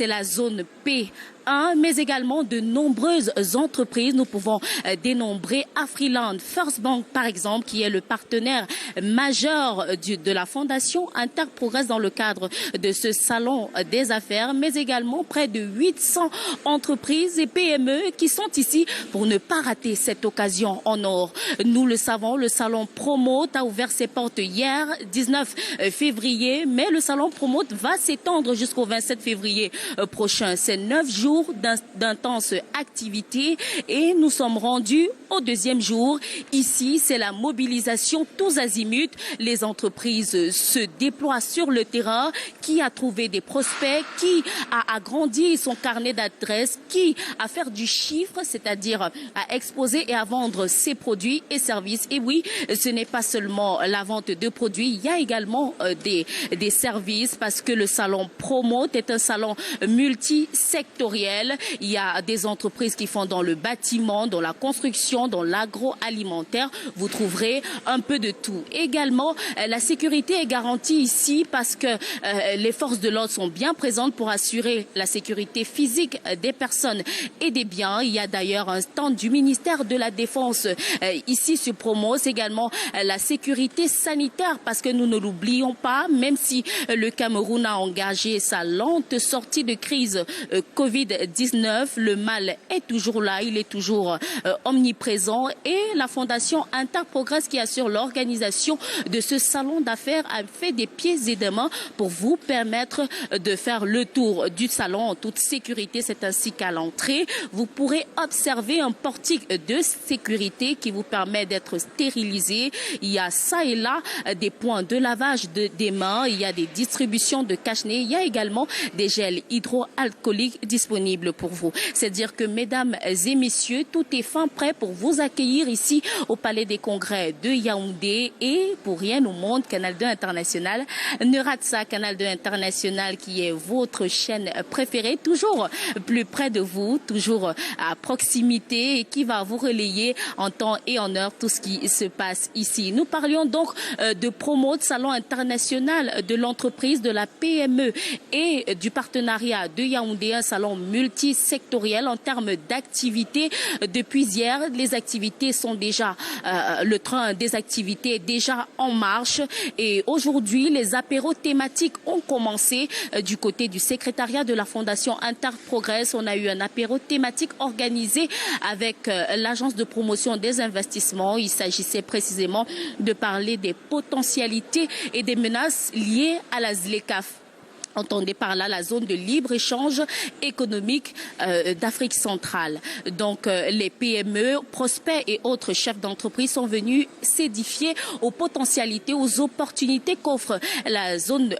c'est la zone P1, mais également de nombreuses entreprises. Nous pouvons dénombrer Afriland, First Bank par exemple, qui est le partenaire majeur de la Fondation Interprogress dans le cadre de ce salon des affaires, mais également près de 800 entreprises et PME qui sont ici pour ne pas rater cette occasion en or. Nous le savons, le salon Promote a ouvert ses portes hier, 19 février, mais le salon Promote va s'étendre jusqu'au 27 février prochain. C'est 9 jours d'intenses activités et nous sommes rendus au deuxième jour. Ici, c'est la mobilisation tous azimuts. Les entreprises se déploient sur le terrain. Qui a trouvé des prospects, qui a agrandi son carnet d'adresses, qui a fait du chiffre, c'est-à-dire à exposer et à vendre ses produits et services. Et oui, ce n'est pas seulement la vente de produits, il y a également des services parce que le salon Promote est un salon multisectoriel. Il y a des entreprises qui font dans le bâtiment, dans la construction, dans l'agroalimentaire. Vous trouverez un peu de tout. Également, la sécurité est garantie ici parce que les forces de l'ordre sont bien présentes pour assurer la sécurité physique des personnes et des biens. Il y a d'ailleurs un stand du ministère de la Défense ici sur Promo. C'est également la sécurité sanitaire parce que nous ne l'oublions pas, même si le Cameroun a engagé sa lente sortie de crise Covid-19, le mal est toujours là, il est toujours omniprésent et la Fondation Interprogress qui assure l'organisation de ce salon d'affaires a fait des pieds et des mains pour vous permettre de faire le tour du salon en toute sécurité. C'est ainsi qu'à l'entrée, vous pourrez observer un portique de sécurité qui vous permet d'être stérilisé. Il y a ça et là des points de lavage des mains, il y a des distributions de cache-nez, il y a également des gels hydroalcooliques disponibles pour vous. C'est-à-dire que, mesdames et messieurs, tout est fin prêt pour vous accueillir ici au Palais des Congrès de Yaoundé et pour rien au monde, Canal 2 International ne rate ça. Canal 2 International qui est votre chaîne préférée, toujours plus près de vous, toujours à proximité et qui va vous relayer en temps et en heure tout ce qui se passe ici. Nous parlions donc de promo, de salon international de l'entreprise, de la PME et du partenariat de Yaoundé, un salon multisectoriel en termes d'activités. Depuis hier, les activités sont déjà, le train des activités est déjà en marche et aujourd'hui, les apéros thématiques ont commencé du côté du secrétariat de la Fondation Interprogress. On a eu un apéro thématique organisé avec l'agence de promotion des investissements. Il s'agissait précisément de parler des potentialités et des menaces liées à la ZLECAf. Entendez par là la zone de libre-échange économique d'Afrique centrale. Donc les PME, prospects et autres chefs d'entreprise sont venus s'édifier aux potentialités, aux opportunités qu'offre la zone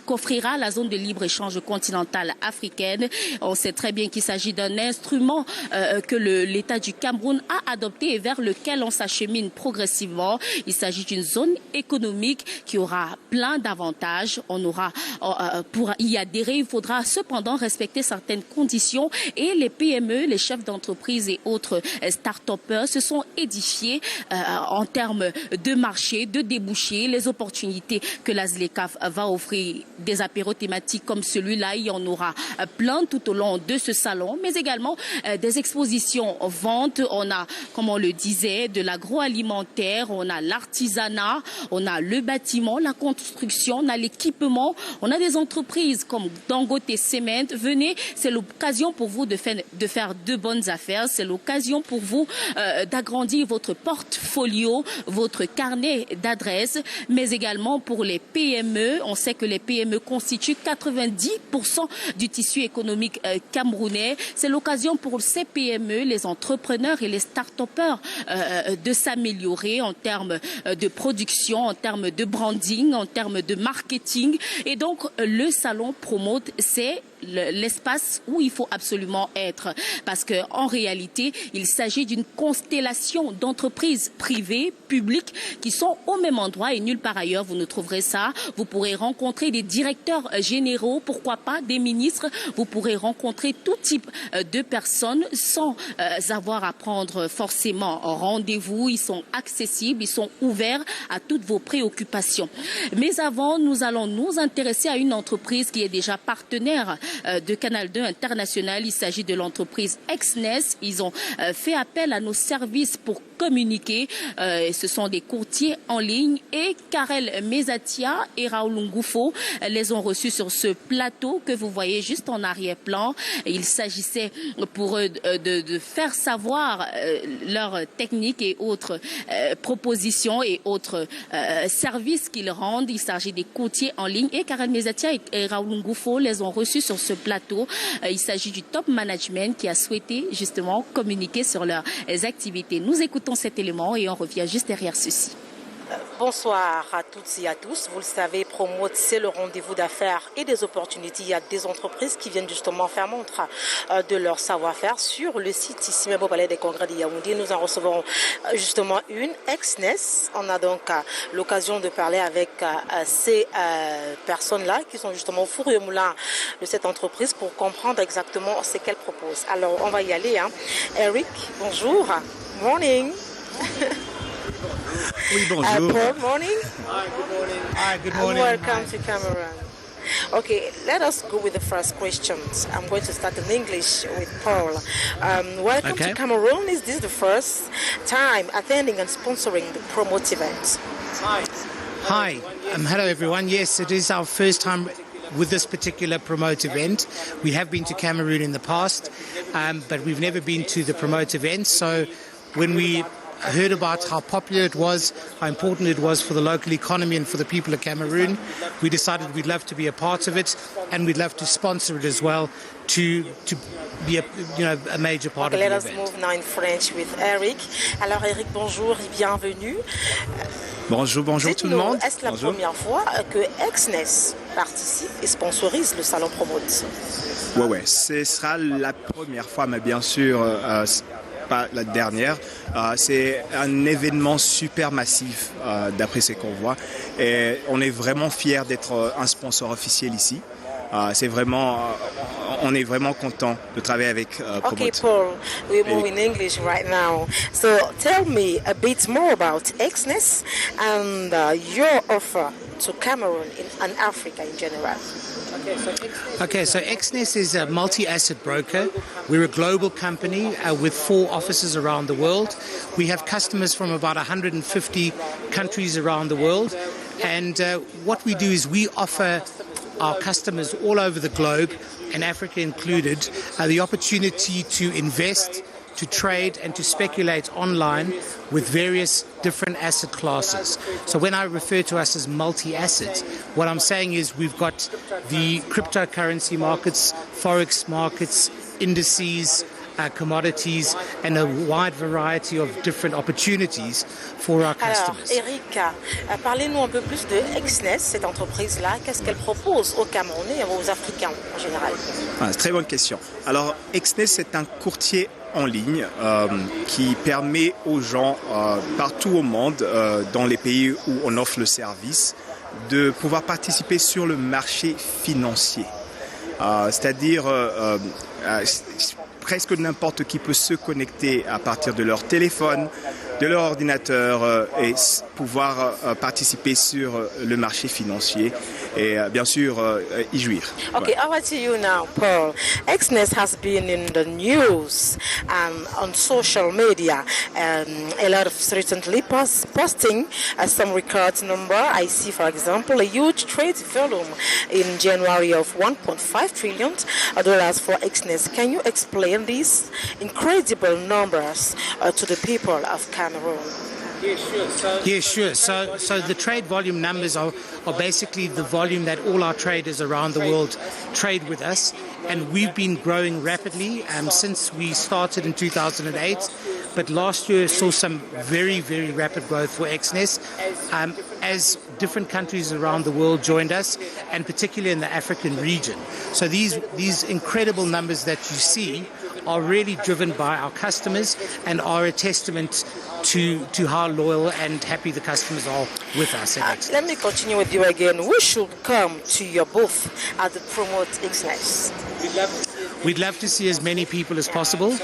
qu'offrira la zone de libre-échange continentale africaine. On sait très bien qu'il s'agit d'un instrument que l'État du Cameroun a adopté et vers lequel on s'achemine progressivement. Il s'agit d'une zone économique qui aura plein d'avantages. On aura pour y adhérer, il faudra cependant respecter certaines conditions et les PME, les chefs d'entreprise et autres start-upers se sont édifiés en termes de marché, de débouchés, les opportunités que la ZLECAf va offrir. Des apéros thématiques comme celui-là, il y en aura plein tout au long de ce salon, mais également des expositions ventes. On a, comme on le disait, de l'agroalimentaire, on a l'artisanat, on a le bâtiment, la construction, on a l'équipement, on a des entreprises comme Dangote Cement. Venez, c'est l'occasion pour vous de faire de bonnes affaires. C'est l'occasion pour vous d'agrandir votre portfolio, votre carnet d'adresses, mais également pour les PME. On sait que les PME constituent 90% du tissu économique camerounais. C'est l'occasion pour ces PME, les entrepreneurs et les start-upers de s'améliorer en termes de production, en termes de branding, en termes de marketing. Et donc, le salon Promote, c'est l'espace où il faut absolument être parce que en réalité, il s'agit d'une constellation d'entreprises privées, publiques qui sont au même endroit et nulle part ailleurs vous ne trouverez ça. Vous pourrez rencontrer des directeurs généraux, pourquoi pas des ministres. Vous pourrez rencontrer tout type de personnes sans avoir à prendre forcément rendez-vous. Ils sont accessibles, ils sont ouverts à toutes vos préoccupations. Mais avant, nous allons nous intéresser à une entreprise qui est déjà partenaire de Canal 2 International. Il s'agit de l'entreprise Exnes. Ils ont fait appel à nos services pour communiquer. Ce sont des courtiers en ligne et Karel Mezatia et Raoul Ngoufo les ont reçus sur ce plateau que vous voyez juste en arrière-plan. Il s'agissait pour eux de faire savoir leurs techniques et autres propositions et autres services qu'ils rendent. Il s'agit des courtiers en ligne et Karel Mezatia et Raoul Ngoufo les ont reçus sur ce plateau. Il s'agit du top management qui a souhaité justement communiquer sur leurs activités. Nous écoutons cet élément et on revient juste derrière ceci. Bonsoir à toutes et à tous. Vous le savez, Promote, c'est le rendez-vous d'affaires et des opportunités. Il y a des entreprises qui viennent justement faire montre de leur savoir-faire sur le site ici même au Palais des Congrès de Yaoundé. Nous en recevons justement une, Exnes. On a donc l'occasion de parler avec ces personnes-là qui sont justement au four et au moulin de cette entreprise pour comprendre exactement ce qu'elles proposent. Alors, on va y aller. Eric, bonjour. Morning. Oui, bonjour. Paul, morning. Hi, good morning. Hi, good morning. Welcome to Cameroon. Okay, let us go with the first questions. I'm going to start in English with Paul. Welcome to Cameroon. Is this the first time attending and sponsoring the Promote event? Hi. Hello, everyone. Yes, it is our first time with this particular Promote event. We have been to Cameroon in the past, but we've never been to the Promote event. So when we heard about how popular it was, how important it was for the local economy and for the people of Cameroon, we decided we'd love to be a part of it and we'd love to sponsor it as well to be a major part of the event. Let us move now in French with Eric. Alors Eric, bonjour et bienvenue. Bonjour tout le monde. Est-ce la première fois que Exnes participe et sponsorise le salon Promote? Ouais, ce sera la première fois, mais bien sûr pas la dernière. C'est un événement super massif d'après ce qu'on voit et on est vraiment fiers d'être un sponsor officiel ici. On est vraiment content de travailler avec Promote. Okay, Paul, we move in English right now. So tell me a bit more about Exnes and your offer to Cameroon and Africa in general. Okay, so Exnes is a multi-asset broker. We're a global company with 4 offices around the world. We have customers from about 150 countries around the world. And what we do is we offer our customers all over the globe, and Africa included, the opportunity to invest, to trade and to speculate online with various different asset classes. So when I refer to us as multi-asset, what I'm saying is we've got the cryptocurrency markets, forex markets, indices, commodities, and a wide variety of different opportunities for our customers. Alors, Eric, parlez-nous un peu plus de Exnes, cette entreprise-là. Qu'est-ce qu'elle propose aux Camerounais et aux Africains en général? Très bonne question. Alors, Exnes, c'est un courtier en ligne qui permet aux gens partout au monde, dans les pays où on offre le service, de pouvoir participer sur le marché financier. C'est-à-dire presque n'importe qui peut se connecter à partir de leur téléphone, de leur ordinateur et pouvoir participer sur le marché financier et bien sûr y jouir. Okay, over to you now, Paul. Exnes has been in the news on social media. A lot of recently posting some record number. I see, for example, a huge trade volume in January of $1.5 trillion for Exnes. Can you explain these incredible numbers to the people of Cameroon? Yeah, sure. So the trade volume numbers are basically the volume that all our traders around the world trade with us. And we've been growing rapidly since we started in 2008. But last year saw some very, very rapid growth for Exnes as different countries around the world joined us, and particularly in the African region. So these incredible numbers that you see are really driven by our customers and are a testament to how loyal and happy the customers are with us at Exnes. Let me continue with you again. Who should come to your booth at the Promote Exnes? We'd love to see as many people as possible.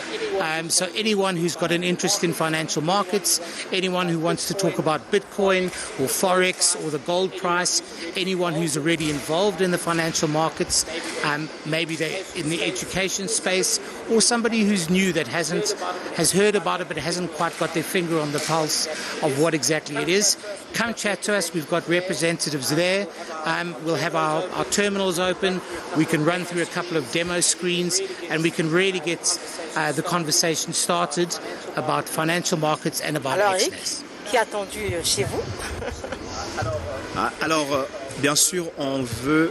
So anyone who's got an interest in financial markets, anyone who wants to talk about Bitcoin or Forex or the gold price, anyone who's already involved in the financial markets, maybe they're in the education space, or somebody who's new that has heard about it but hasn't quite got their finger on the pulse of what exactly it is. Come chat to us. We've got representatives there. We'll have our terminals open. We can run through a couple of demo screens and we can really get the conversation started about financial markets and about XNES. Qui est attendu chez vous? Alors, bien sûr, on veut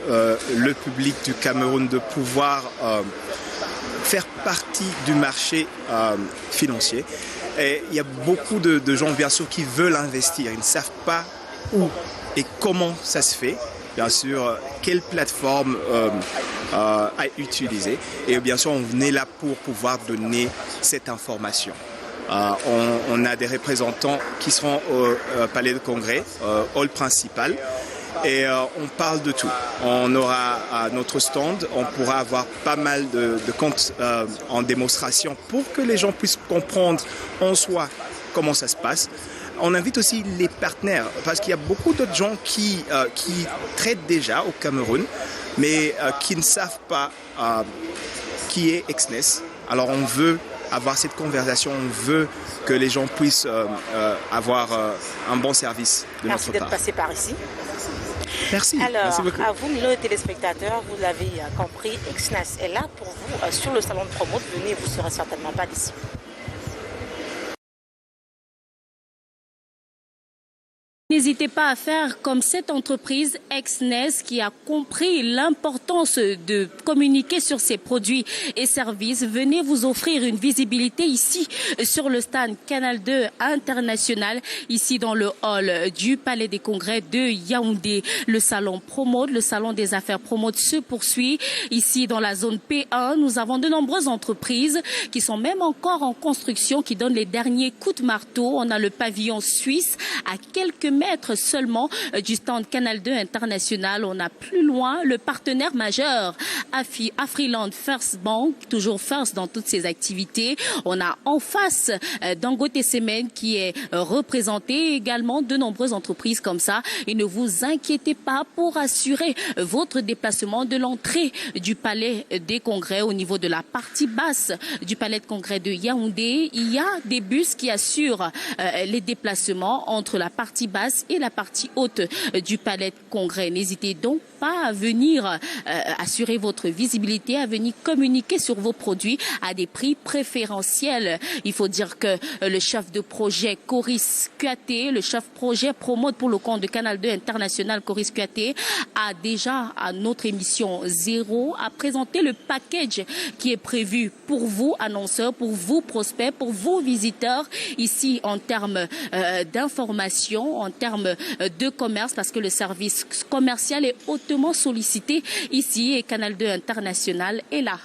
le public du Cameroun de pouvoir faire partie du marché financier. Et il y a beaucoup de gens, bien sûr, qui veulent investir. Ils ne savent pas où et comment ça se fait. Bien sûr, quelle plateforme à utiliser. Et bien sûr, on est là pour pouvoir donner cette information. On a des représentants qui seront au Palais de Congrès, hall principal. Et on parle de tout. On aura à notre stand, on pourra avoir pas mal de comptes en démonstration pour que les gens puissent comprendre en soi comment ça se passe. On invite aussi les partenaires parce qu'il y a beaucoup d'autres gens qui traitent déjà au Cameroun, mais qui ne savent pas qui est XNES. Alors on veut avoir cette conversation, on veut que les gens puissent avoir un bon service de Merci notre part. d'être passé par ici. Merci. Alors, Merci beaucoup. à vous, nos téléspectateurs, vous l'avez compris, XNES est là pour vous sur le salon de promote. Venez, vous ne serez certainement pas déçus. N'hésitez pas à faire comme cette entreprise XNES qui a compris l'importance de communiquer sur ses produits et services. Venez vous offrir une visibilité ici sur le stand Canal 2 International, ici dans le hall du Palais des Congrès de Yaoundé. Le salon Promote, le salon des affaires Promote se poursuit. Ici dans la zone P1, nous avons de nombreuses entreprises qui sont même encore en construction, qui donnent les derniers coups de marteau. On a le pavillon suisse à quelques mètres seulement du stand Canal 2 International. On a plus loin le partenaire majeur Afriland First Bank, toujours First dans toutes ses activités. On a en face Dangote Cement qui est représenté, également de nombreuses entreprises comme ça. Et ne vous inquiétez pas, pour assurer votre déplacement de l'entrée du Palais des Congrès au niveau de la partie basse du Palais de Congrès de Yaoundé, il y a des bus qui assurent les déplacements entre la partie basse et la partie haute du Palais de Congrès. N'hésitez donc pas à venir assurer votre visibilité, à venir communiquer sur vos produits à des prix préférentiels. Il faut dire que le chef de projet Coris Kuaté, le chef projet Promote pour le compte de Canal 2 International, Coris Kuaté, a déjà à notre émission 0 a présenté le package qui est prévu pour vous annonceurs, pour vous prospects, pour vous visiteurs ici en termes d'information, en termes de commerce, parce que le service commercial est hautement sollicité ici et Canal 2 International est là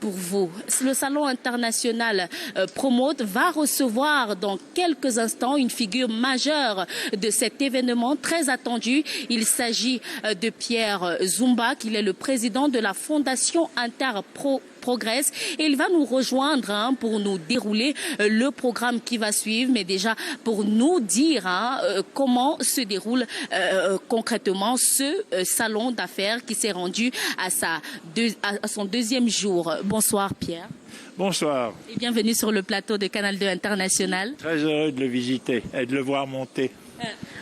pour vous. Le salon international Promote va recevoir dans quelques instants une figure majeure de cet événement très attendu. Il s'agit de Pierre Zumba, qui est le président de la Fondation Progress, et il va nous rejoindre pour nous dérouler le programme qui va suivre, mais déjà pour nous dire comment se déroule concrètement ce salon d'affaires qui s'est rendu à son deuxième jour. Bonsoir Pierre. Bonsoir. Et bienvenue sur le plateau de Canal 2 International. Très heureux de le visiter et de le voir monter.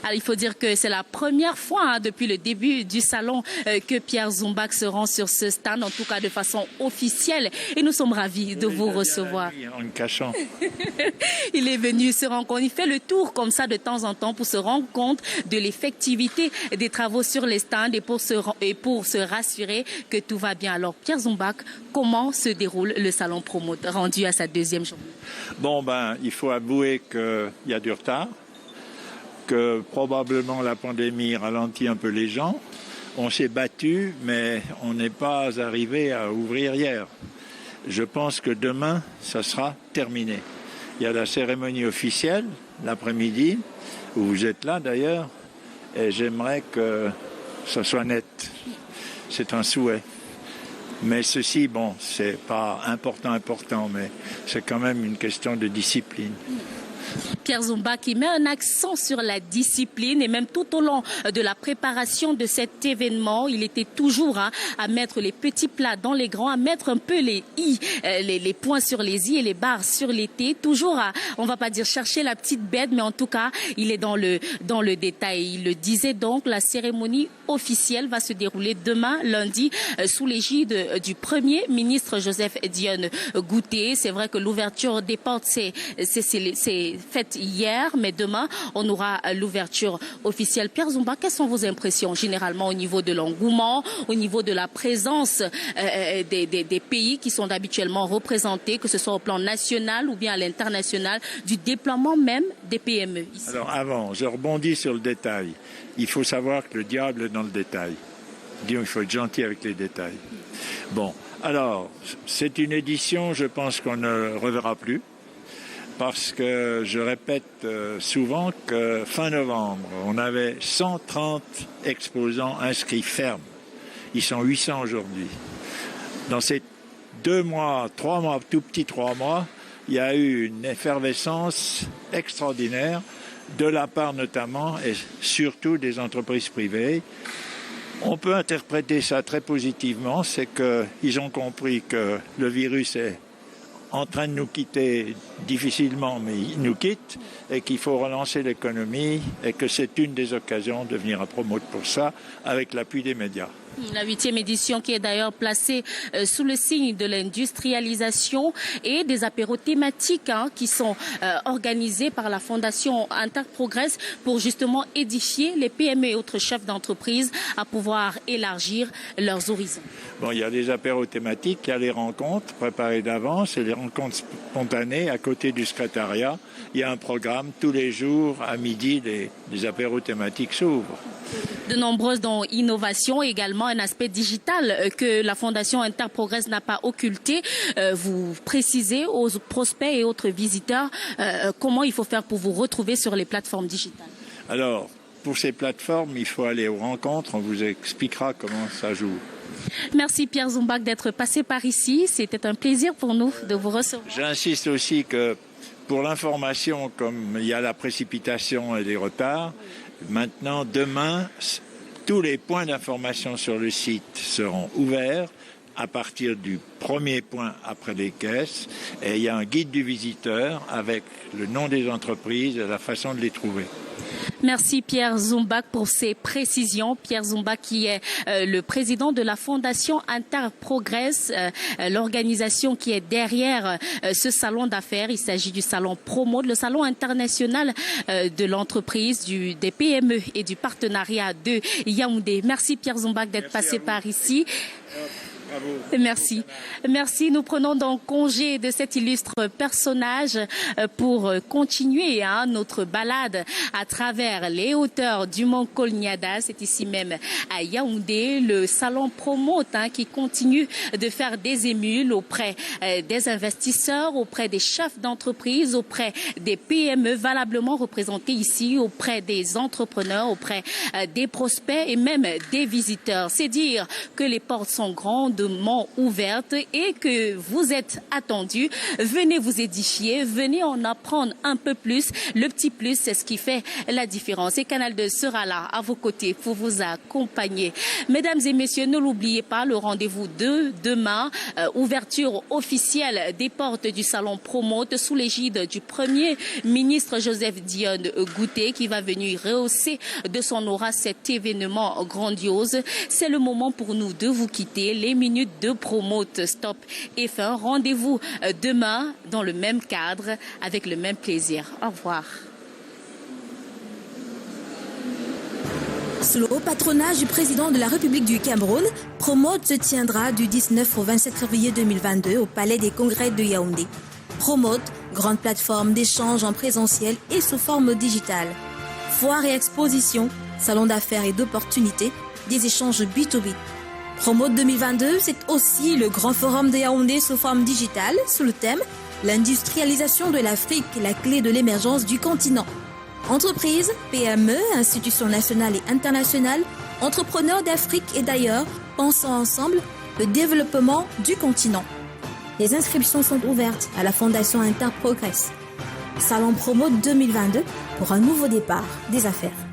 Alors, il faut dire que c'est la première fois depuis le début du salon que Pierre Zumba se rend sur ce stand, en tout cas de façon officielle. Et nous sommes ravis de vous recevoir. En le cachant. Il est venu se rendre compte, il fait le tour comme ça de temps en temps pour se rendre compte de l'effectivité des travaux sur les stands et pour se rassurer que tout va bien. Alors, Pierre Zumba, comment se déroule le salon Promote rendu à sa deuxième journée? Bon, il faut avouer qu'il y a du retard, que probablement la pandémie ralentit un peu les gens. On s'est battu, mais on n'est pas arrivé à ouvrir hier. Je pense que demain, ça sera terminé. Il y a la cérémonie officielle, l'après-midi, où vous êtes là d'ailleurs, et j'aimerais que ça soit net. C'est un souhait. Mais ceci, bon, c'est pas important, mais c'est quand même une question de discipline. Pierre Zumba qui met un accent sur la discipline et même tout au long de la préparation de cet événement, il était toujours à mettre les petits plats dans les grands, à mettre un peu les points sur les i et les barres sur les t, toujours on va pas dire chercher la petite bête, mais en tout cas, il est dans le détail. Il le disait donc, la cérémonie officielle va se dérouler demain, lundi, sous l'égide du Premier ministre Joseph Dione Gouté. C'est vrai que l'ouverture des portes, c'est faite hier, mais demain, on aura l'ouverture officielle. Pierre Zumba, quelles sont vos impressions généralement au niveau de l'engouement, au niveau de la présence des pays qui sont habituellement représentés, que ce soit au plan national ou bien à l'international, du déploiement même des PME ici? Alors avant, je rebondis sur le détail. Il faut savoir que le diable est dans le détail. Il faut être gentil avec les détails. Bon, alors, c'est une édition, je pense qu'on ne reverra plus. Parce que je répète souvent que fin novembre, on avait 130 exposants inscrits fermes. Ils sont 800 aujourd'hui. Dans ces 2 mois, 3 mois, tout petits 3 mois, il y a eu une effervescence extraordinaire de la part notamment et surtout des entreprises privées. On peut interpréter ça très positivement, c'est qu'ils ont compris que le virus est en train de nous quitter difficilement, mais il nous quitte, et qu'il faut relancer l'économie, et que c'est une des occasions de venir à Promote pour ça, avec l'appui des médias. La 8e édition qui est d'ailleurs placée sous le signe de l'industrialisation et des apéros thématiques qui sont organisés par la Fondation Interprogress pour justement édifier les PME et autres chefs d'entreprise à pouvoir élargir leurs horizons. Bon, il y a des apéros thématiques, il y a les rencontres préparées d'avance et les rencontres spontanées à côté du secrétariat. Il y a un programme tous les jours à midi, des apéros thématiques s'ouvrent. De nombreuses innovations, également un aspect digital que la Fondation Interprogress n'a pas occulté. Vous précisez aux prospects et autres visiteurs comment il faut faire pour vous retrouver sur les plateformes digitales. Alors, pour ces plateformes, il faut aller aux rencontres. On vous expliquera comment ça joue. Merci Pierre Zumba d'être passé par ici. C'était un plaisir pour nous de vous recevoir. J'insiste aussi que pour l'information, comme il y a la précipitation et les retards, maintenant, demain, tous les points d'information sur le site seront ouverts à partir du premier point après les caisses. Et il y a un guide du visiteur avec le nom des entreprises et la façon de les trouver. Merci Pierre Zumba pour ces précisions. Pierre Zumba qui est le président de la Fondation Interprogress, l'organisation qui est derrière ce salon d'affaires. Il s'agit du salon Promote, le salon international de l'entreprise, des PME et du partenariat de Yaoundé. Merci Pierre Zumba d'être passé par ici. Merci. Merci. Nous prenons donc congé de cet illustre personnage pour continuer notre balade à travers les hauteurs du Mont Kolniada. C'est ici même à Yaoundé, le salon Promote qui continue de faire des émules auprès des investisseurs, auprès des chefs d'entreprise, auprès des PME valablement représentés ici, auprès des entrepreneurs, auprès des prospects et même des visiteurs. C'est dire que les portes sont grandes, ouverte et que vous êtes attendus. Venez vous édifier, venez en apprendre un peu plus. Le petit plus, c'est ce qui fait la différence. Et Canal 2 sera là à vos côtés pour vous accompagner. Mesdames et messieurs, ne l'oubliez pas, le rendez-vous de demain, ouverture officielle des portes du salon Promote sous l'égide du Premier ministre Joseph Dione Gouté qui va venir rehausser de son aura cet événement grandiose. C'est le moment pour nous de vous quitter. Les minutes de Promote Stop et fin. Rendez-vous demain dans le même cadre avec le même plaisir. Au revoir. Sous le haut patronage du président de la République du Cameroun, Promote se tiendra du 19 au 27 février 2022 au Palais des Congrès de Yaoundé. Promote, grande plateforme d'échange en présentiel et sous forme digitale. Foire et exposition, salon d'affaires et d'opportunités, des échanges B2B. Promote 2022, c'est aussi le grand forum de Yaoundé sous forme digitale, sous le thème « L'industrialisation de l'Afrique, la clé de l'émergence du continent ». Entreprises, PME, institutions nationales et internationales, entrepreneurs d'Afrique et d'ailleurs, pensant ensemble, le développement du continent. Les inscriptions sont ouvertes à la Fondation Interprogress. Salon Promote 2022 pour un nouveau départ des affaires.